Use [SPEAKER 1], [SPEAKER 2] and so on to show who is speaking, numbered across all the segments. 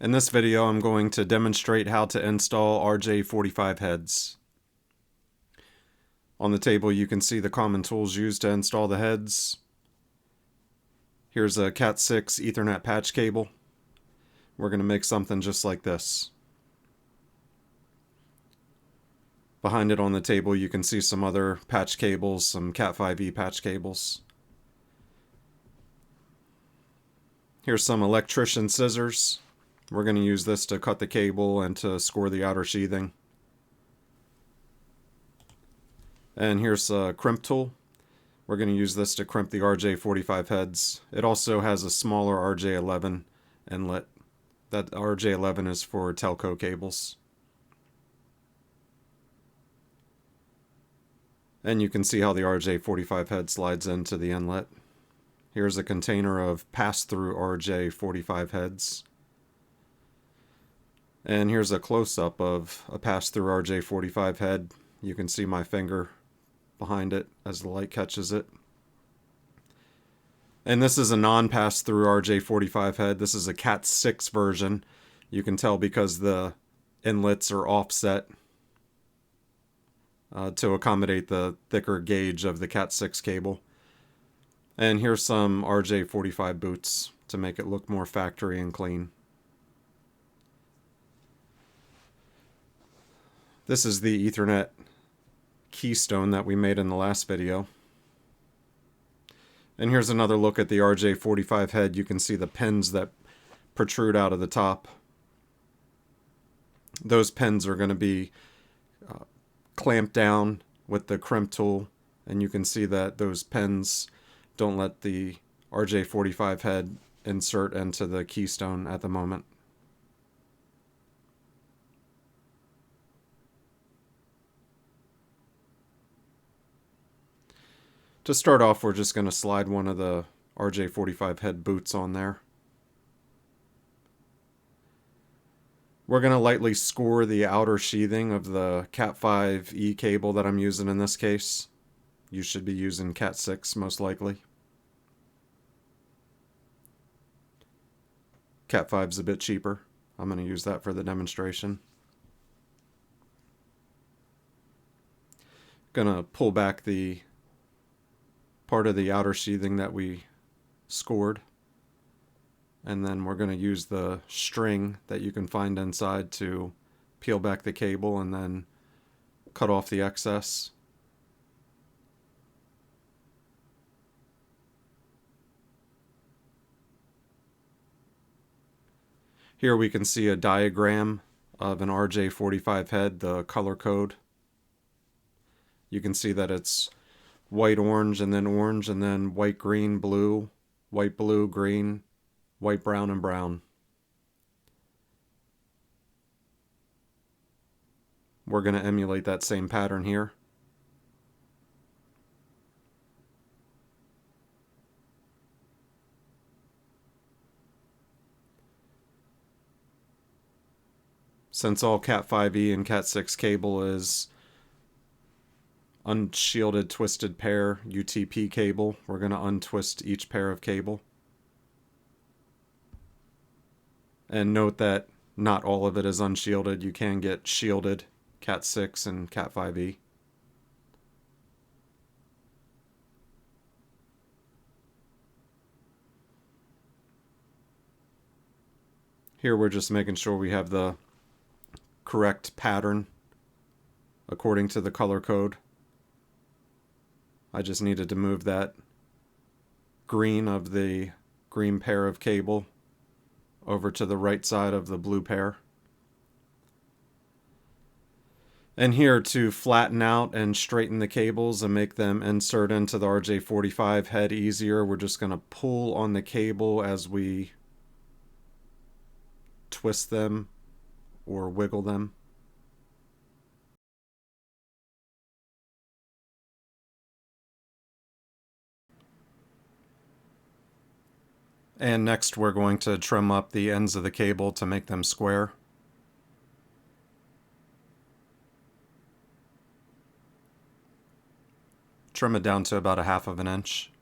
[SPEAKER 1] In this video, I'm going to demonstrate how to install RJ45 heads. On the table, you can see the common tools used to install the heads. Here's a Cat6 Ethernet patch cable. We're going to make something just like this. Behind it on the table, you can see some other patch cables, some Cat5e patch cables. Here's some electrician scissors. We're going to use this to cut the cable and to score the outer sheathing. And here's a crimp tool. We're going to use this to crimp the RJ45 heads. It also has a smaller RJ11 inlet. That RJ11 is for telco cables. And you can see how the RJ45 head slides into the inlet. Here's a container of pass-through RJ45 heads. And here's a close-up of a pass-through RJ45 head. You can see my finger behind it as the light catches it. And this is a non-pass-through RJ45 head. This is a Cat6 version. You can tell because the inlets are offset to accommodate the thicker gauge of the Cat6 cable. And here's some RJ45 boots to make it look more factory and clean. This is the Ethernet keystone that we made in the last video. And here's another look at the RJ45 head. You can see the pins that protrude out of the top. Those pins are going to be clamped down with the crimp tool, and you can see that those pins don't let the RJ45 head insert into the keystone at the moment. To start off, we're just going to slide one of the RJ45 head boots on there. We're going to lightly score the outer sheathing of the Cat5e cable that I'm using in this case. You should be using Cat6 most likely. Cat5's a bit cheaper. I'm going to use that for the demonstration. Gonna pull back the part of the outer sheathing that we scored, and then we're going to use the string that you can find inside to peel back the cable and then cut off the excess. Here we can see a diagram of an RJ45 head, the color code. You can see that it's white, orange, and then white, green, blue, white, blue, green, white, brown, and brown. We're going to emulate that same pattern here. Since all Cat5e and Cat6 cable is unshielded twisted pair UTP cable, we're going to untwist each pair of cable. And note that not all of it is unshielded. You can get shielded Cat6 and Cat5e. Here we're just making sure we have the correct pattern according to the color code. I just needed to move that green of the green pair of cable over to the right side of the blue pair. And here, to flatten out and straighten the cables and make them insert into the RJ45 head easier, we're just going to pull on the cable as we twist them or wiggle them. And next we're going to trim up the ends of the cable to make them square. Trim it down to about 1/2 inch.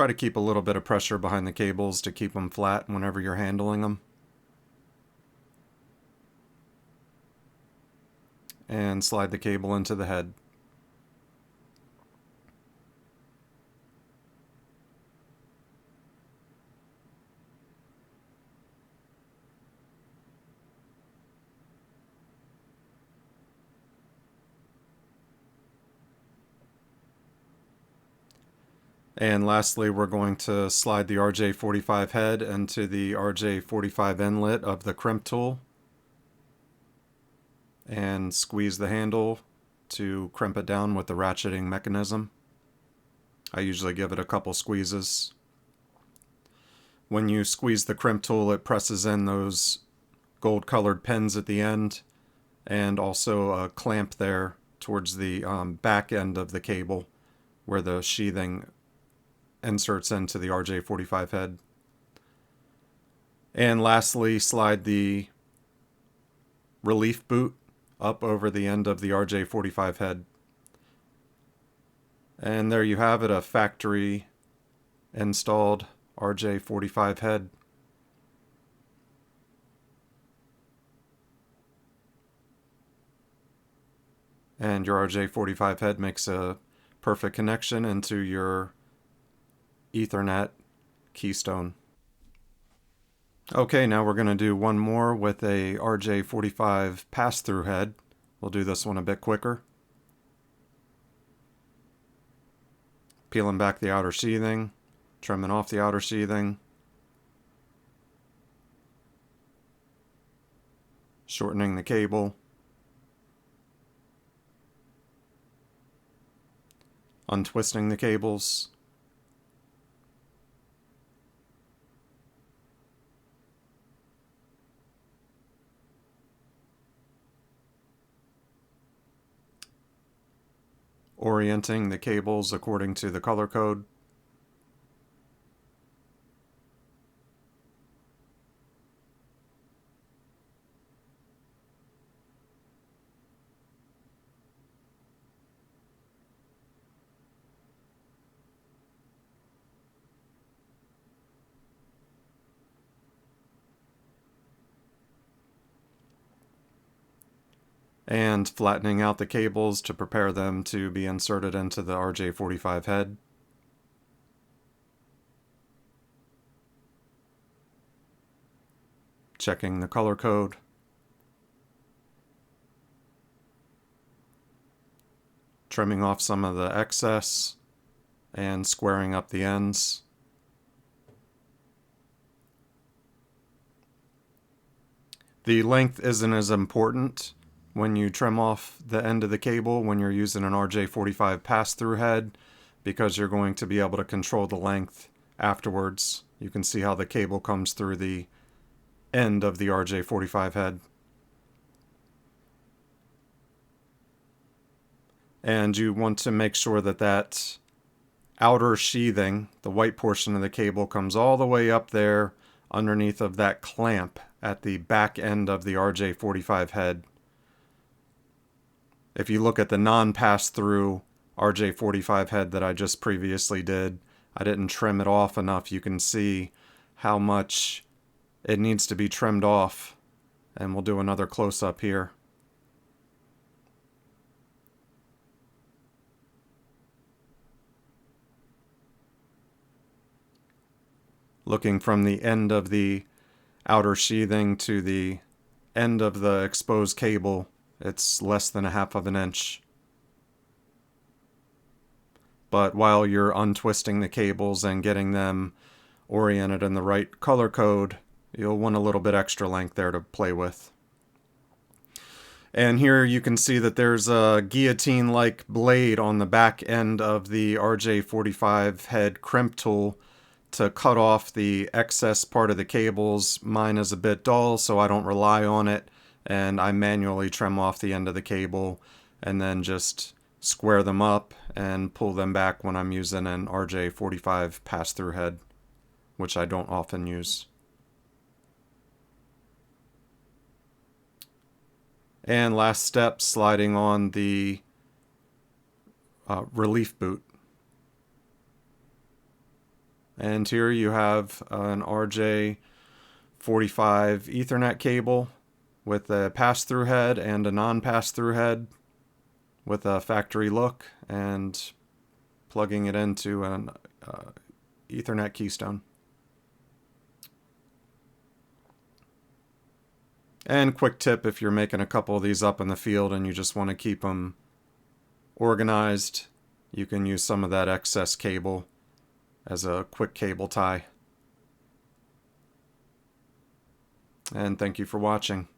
[SPEAKER 1] Try to keep a little bit of pressure behind the cables to keep them flat whenever you're handling them. And slide the cable into the head. And lastly, we're going to slide the RJ45 head into the RJ45 inlet of the crimp tool and squeeze the handle to crimp it down with the ratcheting mechanism. I usually give it a couple squeezes. When you squeeze the crimp tool, it presses in those gold colored pins at the end and also a clamp there towards the back end of the cable where the sheathing inserts into the RJ45 head. And lastly, slide the relief boot up over the end of the RJ45 head. And there you have it, a factory installed RJ45 head. And your RJ45 head makes a perfect connection into your Ethernet keystone. Okay, now we're going to do one more with a RJ45 pass-through head. We'll do this one a bit quicker. Peeling back the outer sheathing, trimming off the outer sheathing, shortening the cable, untwisting the cables, orienting the cables according to the color code, and flattening out the cables to prepare them to be inserted into the RJ45 head. Checking the color code. Trimming off some of the excess and squaring up the ends. The length isn't as important when you trim off the end of the cable when you're using an RJ45 pass-through head, because you're going to be able to control the length afterwards. You can see how the cable comes through the end of the RJ45 head. And you want to make sure that that outer sheathing, the white portion of the cable, comes all the way up there underneath of that clamp at the back end of the RJ45 head. If you look at the non-pass-through RJ45 head that I just previously did, I didn't trim it off enough. You can see how much it needs to be trimmed off. And we'll do another close-up here. Looking from the end of the outer sheathing to the end of the exposed cable, it's less than 1/2 of an inch. But while you're untwisting the cables and getting them oriented in the right color code, you'll want a little bit extra length there to play with. And here you can see that there's a guillotine-like blade on the back end of the RJ45 head crimp tool to cut off the excess part of the cables. Mine is a bit dull, so I don't rely on it, and I manually trim off the end of the cable and then just square them up and pull them back when I'm using an RJ45 pass-through head, which I don't often use. And last step, sliding on the relief boot. And here you have an RJ45 Ethernet cable with a pass-through head and a non-pass-through head with a factory look, and plugging it into an Ethernet keystone. And quick tip, if you're making a couple of these up in the field and you just want to keep them organized, you can use some of that excess cable as a quick cable tie. And thank you for watching.